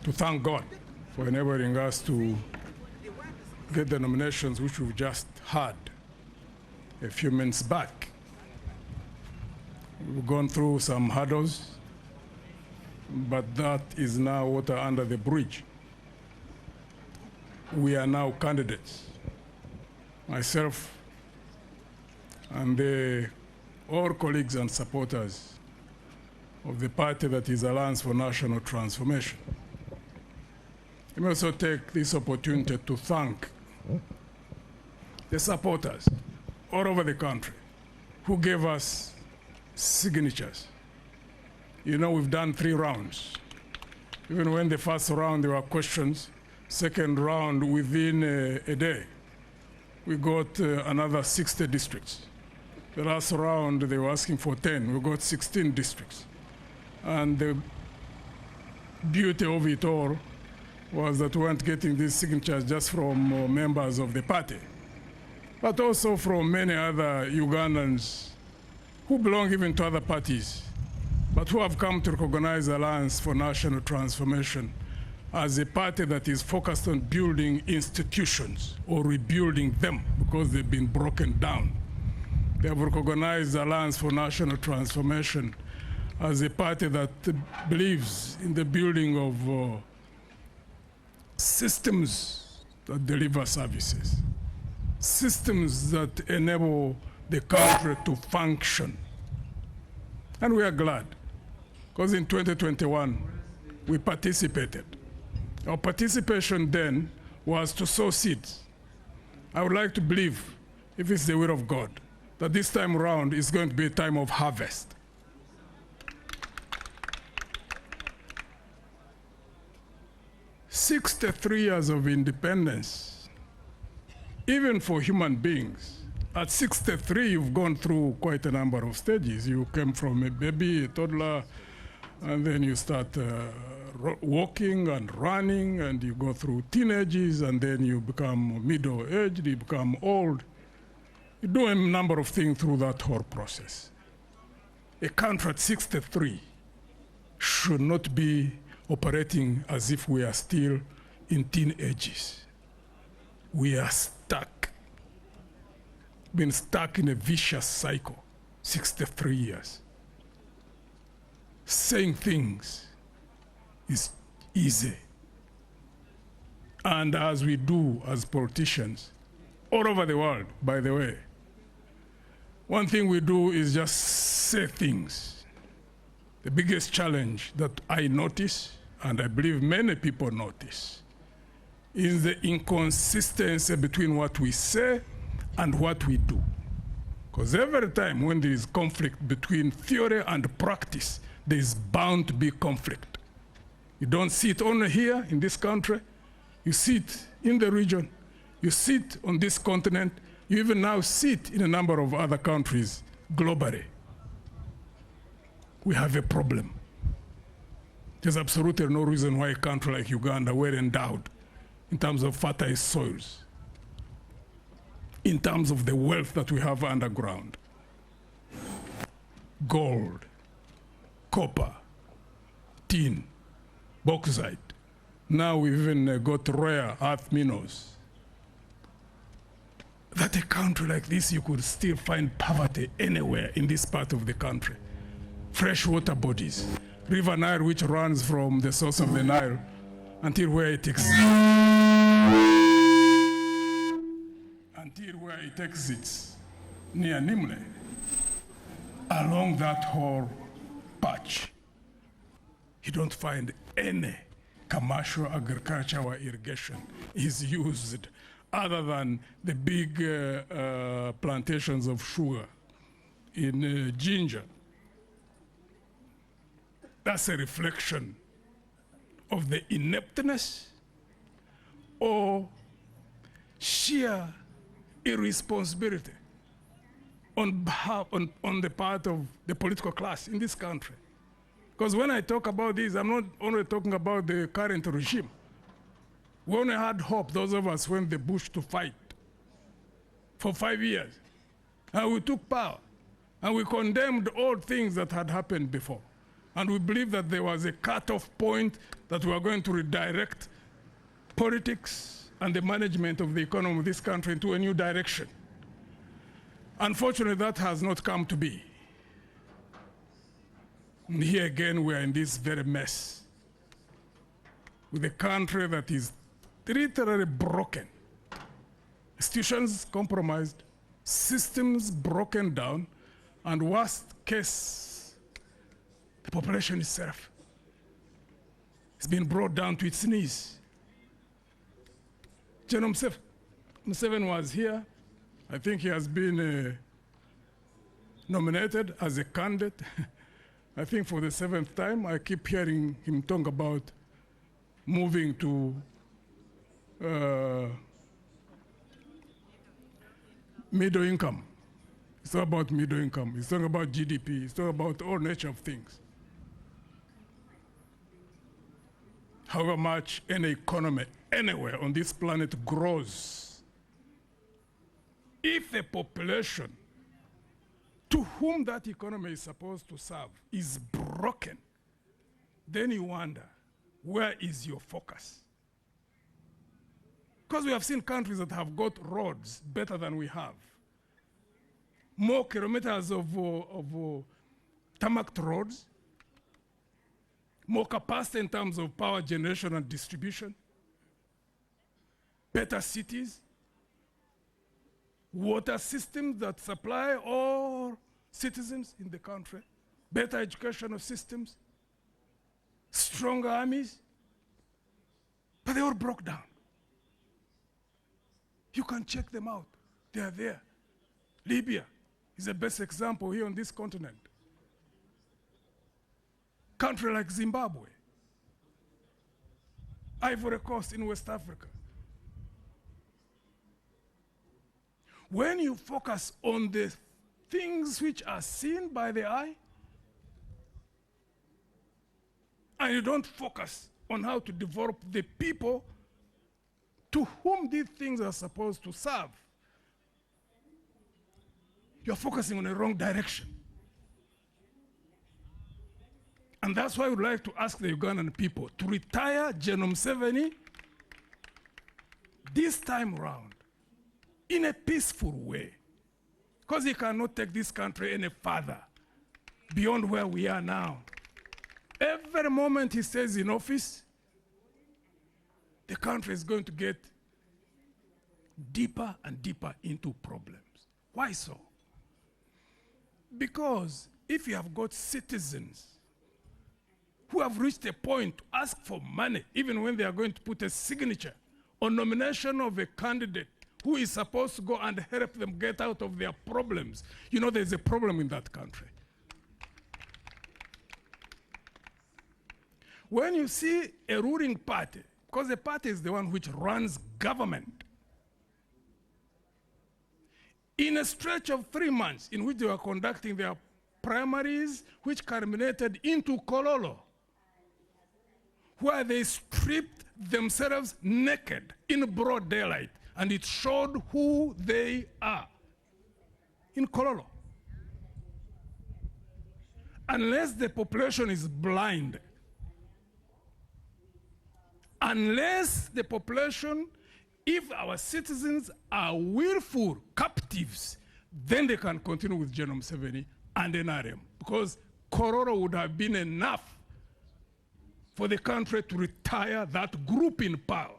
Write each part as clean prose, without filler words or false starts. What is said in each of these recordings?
to thank God for enabling us to get the nominations which we've just had a few minutes back. We've gone through some hurdles, but that is now water under the bridge. We are now candidates. Myself and all colleagues and supporters of the party that is Alliance for National Transformation. Let me also take this opportunity to thank the supporters all over the country who gave us signatures. You know, we've done 3 rounds. Even when the first round there were questions, second round within a day, we got another 60 districts. The last round they were asking for 10, we got 16 districts. And the beauty of it all was that we weren't getting these signatures just from members of the party, but also from many other Ugandans who belong even to other parties, but who have come to recognize Alliance for National Transformation as a party that is focused on building institutions or rebuilding them because they've been broken down. They have recognized Alliance for National Transformation as a party that believes in the building of systems that deliver services, systems that enable the country to function. And we are glad, because in 2021, we participated. Our participation then was to sow seeds. I would like to believe, if it's the will of God, that this time around is going to be a time of harvest. "63 years of independence, even for human beings. At 63, you've gone through quite a number of stages. You came from a baby, a toddler, and then you start walking and running, and you go through teenagers, and then you become middle-aged, you become old. You do a number of things through that whole process. A country at 63 should not be operating as if we are still in teenagers. We are stuck. Been stuck in a vicious cycle, 63 years. Saying things is easy. And as we do as politicians, all over the world, by the way, one thing we do is just say things. The biggest challenge that I notice, and I believe many people notice, is the inconsistency between what we say and what we do. Because every time when there is conflict between theory and practice, there is bound to be conflict. You don't see it only here in this country, you see it in the region, you see it on this continent, you even now see it in a number of other countries globally. We have a problem. There's absolutely no reason why a country like Uganda, well endowed in terms of fertile soils, in terms of the wealth that we have underground, gold, copper, tin, bauxite. Now we've even got rare earth minerals. That a country like this, you could still find poverty anywhere in this part of the country. Fresh water bodies, River Nile, which runs from the source of the Nile until where it exits near Nimle, along that whole patch. You don't find any commercial agriculture or irrigation is used other than the big plantations of sugar in ginger. That's a reflection of the ineptness or sheer irresponsibility on the part of the political class in this country. Because when I talk about this, I'm not only talking about the current regime. We only had hope, those of us went the bush to fight for 5 years. And we took power. And we condemned all things that had happened before. And we believe that there was a cutoff point that we are going to redirect politics and the management of the economy of this country into a new direction. Unfortunately, that has not come to be. And here again, we are in this very mess with a country that is literally broken. Institutions compromised, systems broken down, and worst case, the population itself has been brought down to its knees. General Museveni was here. I think he has been nominated as a candidate. I think for the 7th time. I keep hearing him talk about moving to middle income. It's not about middle income. It's not about GDP. It's not about all nature of things. However much any economy anywhere on this planet grows, if the population to whom that economy is supposed to serve is broken, then you wonder, where is your focus? Because we have seen countries that have got roads better than we have. More kilometers of tarmac roads, more capacity in terms of power generation and distribution, better cities, water systems that supply all citizens in the country, better educational systems, stronger armies, but they all broke down. You can check them out. They are there. Libya is the best example here on this continent. Country like Zimbabwe, Ivory Coast in West Africa. When you focus on the things which are seen by the eye, and you don't focus on how to develop the people to whom these things are supposed to serve, you're focusing on the wrong direction. And that's why I would like to ask the Ugandan people to retire General Museveni this time around in a peaceful way, because he cannot take this country any further beyond where we are now. Every moment he stays in office, the country is going to get deeper and deeper into problems. Why so? Because if you have got citizens who have reached a point to ask for money, even when they are going to put a signature on nomination of a candidate who is supposed to go and help them get out of their problems, you know there's a problem in that country. When you see a ruling party, because the party is the one which runs government, in a stretch of 3 months in which they were conducting their primaries, which culminated into Kololo, where they stripped themselves naked in broad daylight, and it showed who they are in Kololo. Unless the population is blind, unless the population, if our citizens are willful captives, then they can continue with General Museveni and NRM, because Kololo would have been enough for the country to retire that group in power.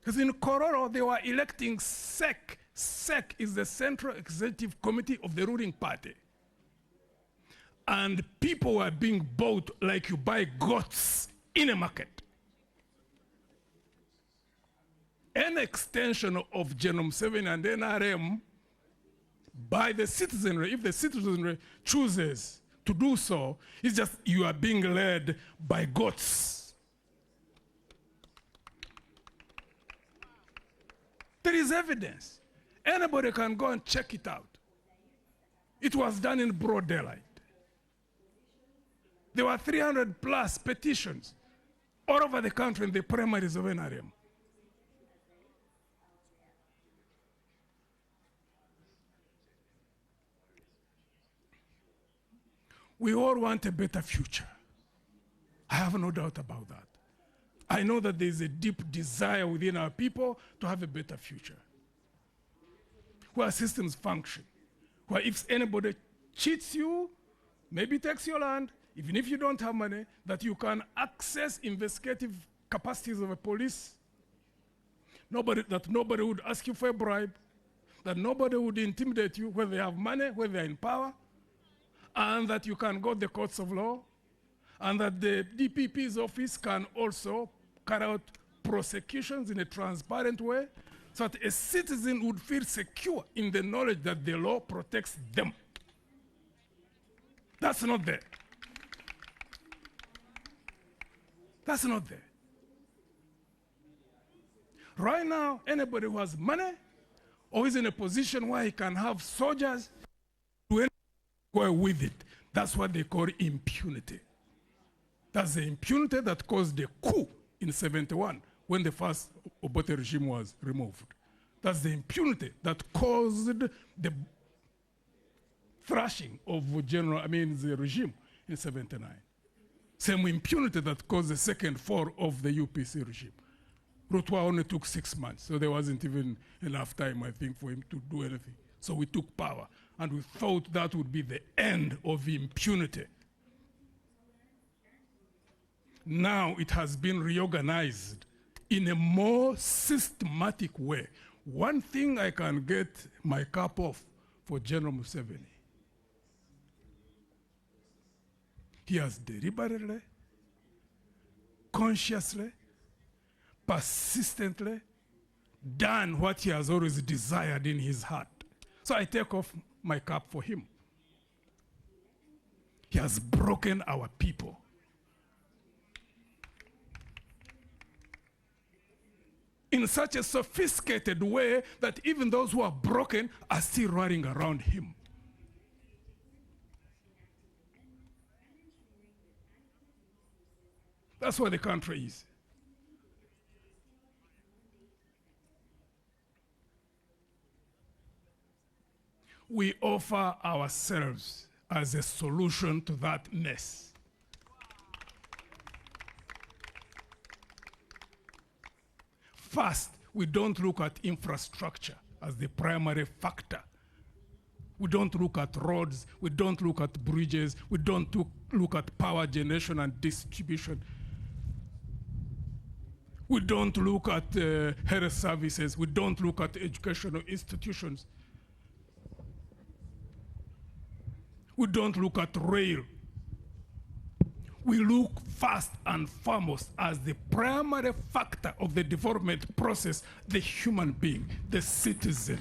Because in Kololo, they were electing SEC. SEC is the Central Executive Committee of the ruling party. And people were being bought like you buy goats in a market. An extension of General Museveni and NRM by the citizenry, if the citizenry chooses to do so, it's just you are being led by goats. There is evidence. Anybody can go and check it out. It was done in broad daylight. There were 300 plus petitions all over the country in the primaries of NRM. We all want a better future. I have no doubt about that. I know that there is a deep desire within our people to have a better future, where systems function, where if anybody cheats you, maybe takes your land, even if you don't have money, that you can access investigative capacities of a police, that nobody would ask you for a bribe, that nobody would intimidate you, whether they have money, whether they're in power, and that you can go to the courts of law, and that the DPP's office can also carry out prosecutions in a transparent way, so that a citizen would feel secure in the knowledge that the law protects them. That's not there. That's not there. Right now, anybody who has money or is in a position where he can have soldiers do anything with it, that's what they call impunity. That's the impunity that caused the coup in '71 when the first Obote regime was removed. That's the impunity that caused the thrashing of the regime in '79. Same impunity that caused the second fall of the UPC regime. Rutwa only took 6 months, so there wasn't even enough time, I think, for him to do anything. So we took power, and we thought that would be the end of impunity. Now it has been reorganized in a more systematic way. One thing I can get my cap off for General Museveni. He has deliberately, consciously, persistently done what he has always desired in his heart. So I take off my cap for him. He has broken our people. In such a sophisticated way that even those who are broken are still running around him. That's what the country is. We offer ourselves as a solution to that mess. First, we don't look at infrastructure as the primary factor. We don't look at roads, we don't look at bridges, we don't look at power generation and distribution. We don't look at health services, we don't look at educational institutions. We don't look at rail. We look first and foremost as the primary factor of the development process, the human being, the citizen.